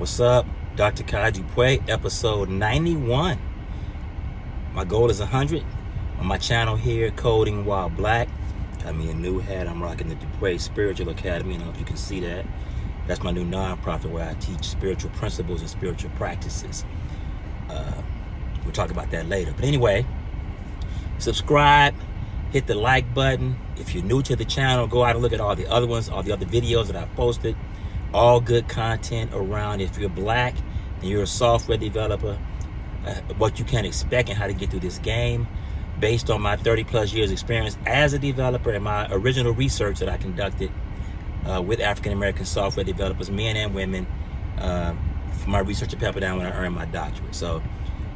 What's up? Dr. Dupe, episode 91. My goal is 100. On my channel here, Coding While Black. Got me a new hat. I'm rocking the Dupe Spiritual Academy. I don't know if you can see that. That's my new nonprofit where I teach spiritual principles and spiritual practices. We'll talk about that later. But anyway, subscribe, hit the like button. If you're new to the channel, go out and look at all the other ones, all the other videos that I've posted. All good content around if you're black and you're a software developer, what you can expect and how to get through this game based on my 30 plus years experience as a developer and my original research that I conducted with African-American software developers, men and women, for my research at Pepperdine when I earned my doctorate. So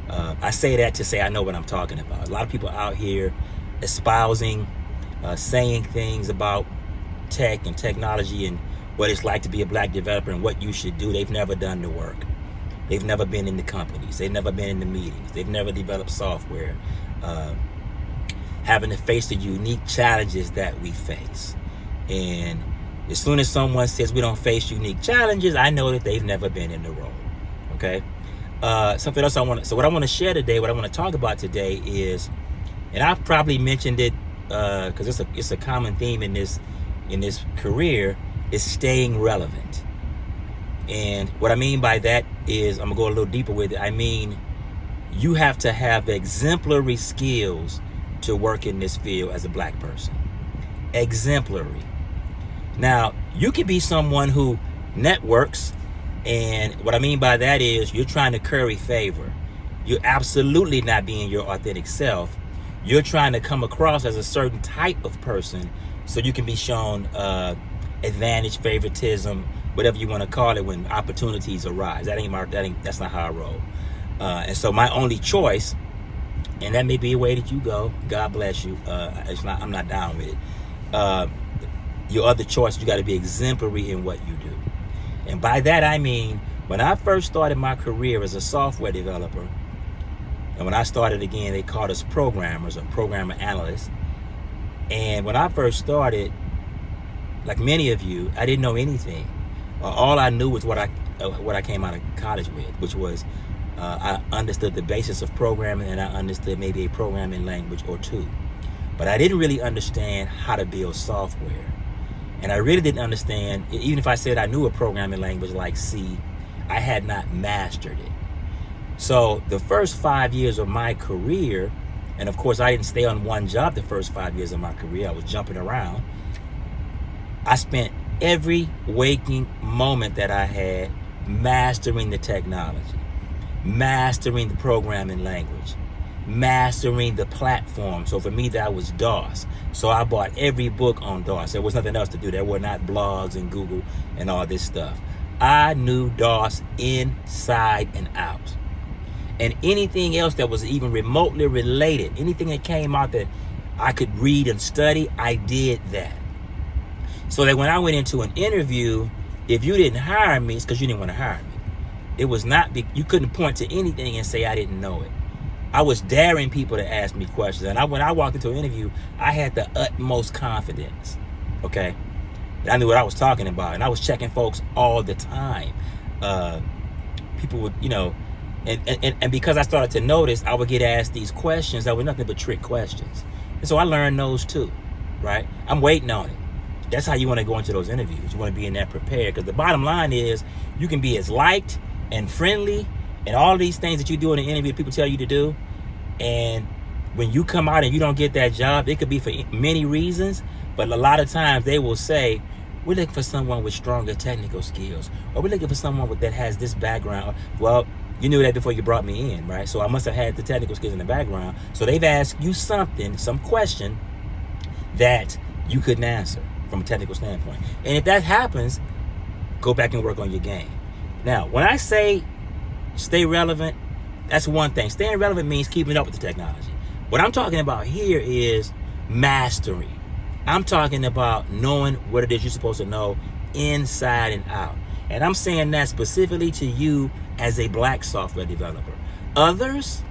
I say that to say I know what I'm talking about. A lot of people out here espousing, saying things about tech and technology and what it's like to be a black developer and what you should do. They've never done the work. They've never been in the companies. They've never been in the meetings. They've never developed software. Having to face the unique challenges that we face. And as soon as someone says we don't face unique challenges, I know that they've never been in the role. Okay? Something else what I want to share today, what I want to talk about today is, and I've probably mentioned it because it's a common theme in this career, is staying relevant. And what I mean by that is, I'm gonna go a little deeper with it. I mean, you have to have exemplary skills to work in this field as a black person. Exemplary. Now, you can be someone who networks, and what I mean by that is you're trying to curry favor. You're absolutely not being your authentic self. You're trying to come across as a certain type of person so you can be shown advantage, favoritism, whatever you want to call it, when opportunities arise. That's not how I roll. And so my only choice, and that may be a way that you go, God bless you, I'm not down with it. Your other choice, you got to be exemplary in what you do. And by that I mean, when I first started my career as a software developer, and when I started again, they called us programmers or programmer analysts. And when I first started, like many of you, I didn't know anything. All I knew was what I came out of college with, which was I understood the basis of programming, and I understood maybe a programming language or two. But I didn't really understand how to build software. And I really didn't understand, even if I said I knew a programming language like C, I had not mastered it. So the first 5 years of my career, and of course I didn't stay on one job the first 5 years of my career, I was jumping around. I spent every waking moment that I had mastering the technology, mastering the programming language, mastering the platform. So for me, that was DOS. So I bought every book on DOS. There was nothing else to do. There were not blogs and Google and all this stuff. I knew DOS inside and out. And anything else that was even remotely related, anything that came out that I could read and study, I did that. So that when I went into an interview, if you didn't hire me, it's because you didn't want to hire me. It was not, you couldn't point to anything and say I didn't know it. I was daring people to ask me questions. And when I walked into an interview, I had the utmost confidence, okay? I knew what I was talking about. And I was checking folks all the time. People would, and because I started to notice, I would get asked these questions that were nothing but trick questions. And so I learned those too, right? I'm waiting on it. That's how you want to go into those interviews. You want to be in there prepared, because the bottom line is you can be as liked and friendly and all these things that you do in an interview people tell you to do. And when you come out and you don't get that job, it could be for many reasons, but a lot of times they will say, we're looking for someone with stronger technical skills, or we're looking for someone that has this background. Well, you knew that before you brought me in, right? So I must have had the technical skills in the background. So they've asked you something, some question that you couldn't answer from a technical standpoint. And if that happens, go back and work on your game. Now, when I say stay relevant, that's one thing. Staying relevant means keeping up with the technology. What I'm talking about here is mastery. I'm talking about knowing what it is you're supposed to know inside and out. And I'm saying that specifically to you as a black software developer. Others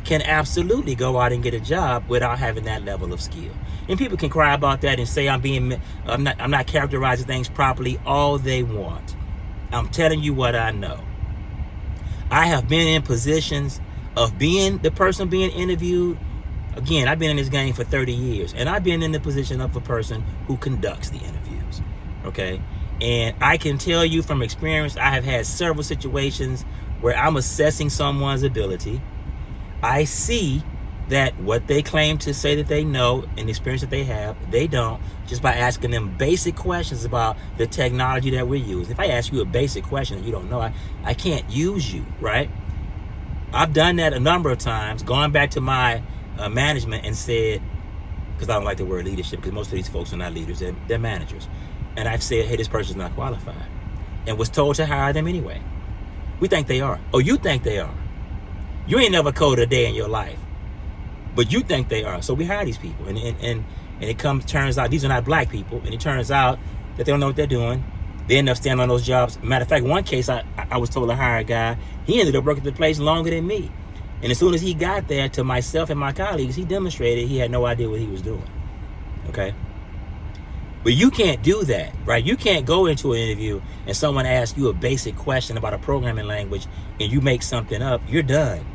can absolutely go out and get a job without having that level of skill. And people can cry about that and say I'm not characterizing things properly all they want. I'm telling you what I know. I have been in positions of being the person being interviewed. Again, I've been in this game for 30 years, and I've been in the position of a person who conducts the interviews, okay? And I can tell you from experience, I have had several situations where I'm assessing someone's ability. I see that what they claim to say that they know and the experience that they have, they don't, just by asking them basic questions about the technology that we're using. If I ask you a basic question that you don't know, I can't use you, right? I've done that a number of times, going back to my management and said, because I don't like the word leadership, because most of these folks are not leaders, they're managers. And I've said, hey, this person's not qualified. And was told to hire them anyway. We think they are. Oh, you think they are. You ain't never coded a day in your life, but you think they are. So we hire these people. And it turns out these are not black people. And it turns out that they don't know what they're doing. They end up standing on those jobs. Matter of fact, one case I was told to hire a guy. He ended up working at the place longer than me. And as soon as he got there, to myself and my colleagues, he demonstrated he had no idea what he was doing. Okay? But you can't do that, right? You can't go into an interview and someone asks you a basic question about a programming language and you make something up. You're done.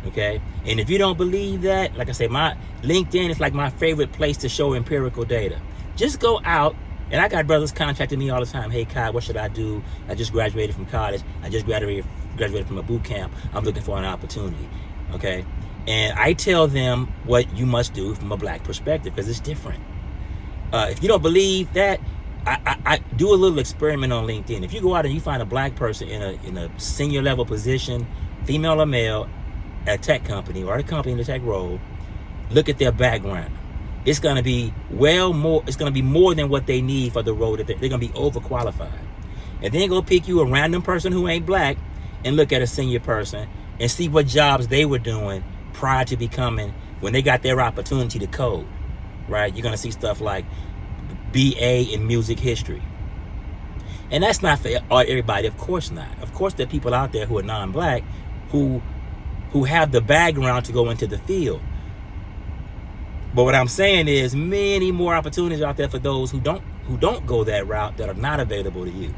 Okay? And if you don't believe that, like I say, my LinkedIn is like my favorite place to show empirical data. Just go out, and I got brothers contacting me all the time. Hey, Kai, what should I do? I just graduated from college. I just graduated from a boot camp. I'm looking for an opportunity. Okay? And I tell them what you must do from a black perspective, because it's different. If you don't believe that, I do a little experiment on LinkedIn. If you go out and you find a black person in a senior level position, female or male, at a tech company or a company in the tech role, look at their background. It's going to be more than what they need for the role. That they're going to be overqualified. And then go pick you a random person who ain't black and look at a senior person and see what jobs they were doing prior to becoming, when they got their opportunity to code, right? You're going to see stuff like BA in music history. And that's not for everybody. Of course not. Of course there are people out there who are non-black who have the background to go into the field. But what I'm saying is many more opportunities out there for those who don't go that route, that are not available to you,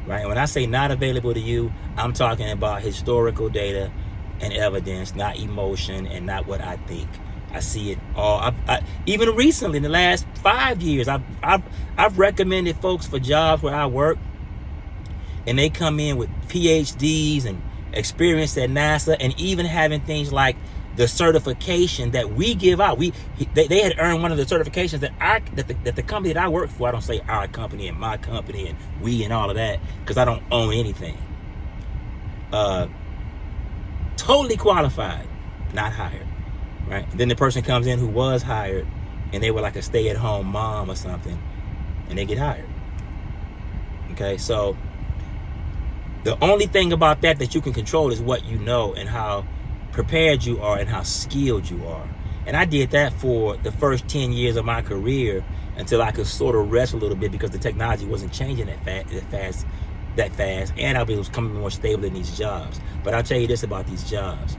right? And when I say not available to you, I'm talking about historical data and evidence, not emotion and not what I think. I see it all. Even recently, in the last 5 years, I've recommended folks for jobs where I work, and they come in with PhDs and experience at NASA, and even having things like the certification that we give out. They had earned one of the certifications that the company that I work for. I don't say our company and my company and we and all of that, because I don't own anything. Totally qualified, not hired, right? Then the person comes in who was hired, and they were like a stay-at-home mom or something, and they get hired. Okay, so the only thing about that you can control is what you know and how prepared you are and how skilled you are. And I did that for the first 10 years of my career until I could sort of rest a little bit, because the technology wasn't changing that fast, and I was becoming more stable in these jobs. But I'll tell you this about these jobs.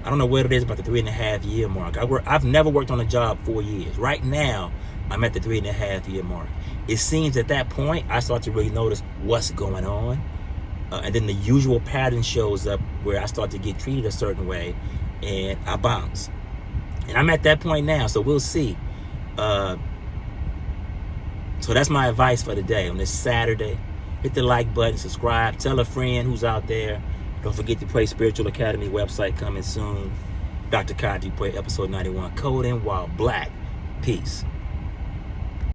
I don't know what it is about the 3.5 year mark. I've never worked on a job 4 years. Right now, I'm at the 3.5 year mark. It seems at that point, I start to really notice what's going on. And then the usual pattern shows up where I start to get treated a certain way, and I bounce. And I'm at that point now, so we'll see. So that's my advice for today on this Saturday. Hit the like button, subscribe, tell a friend who's out there. Don't forget to play Spiritual Academy website coming soon. Dr. Kai Dupe, episode 91, Coding While Black. Peace.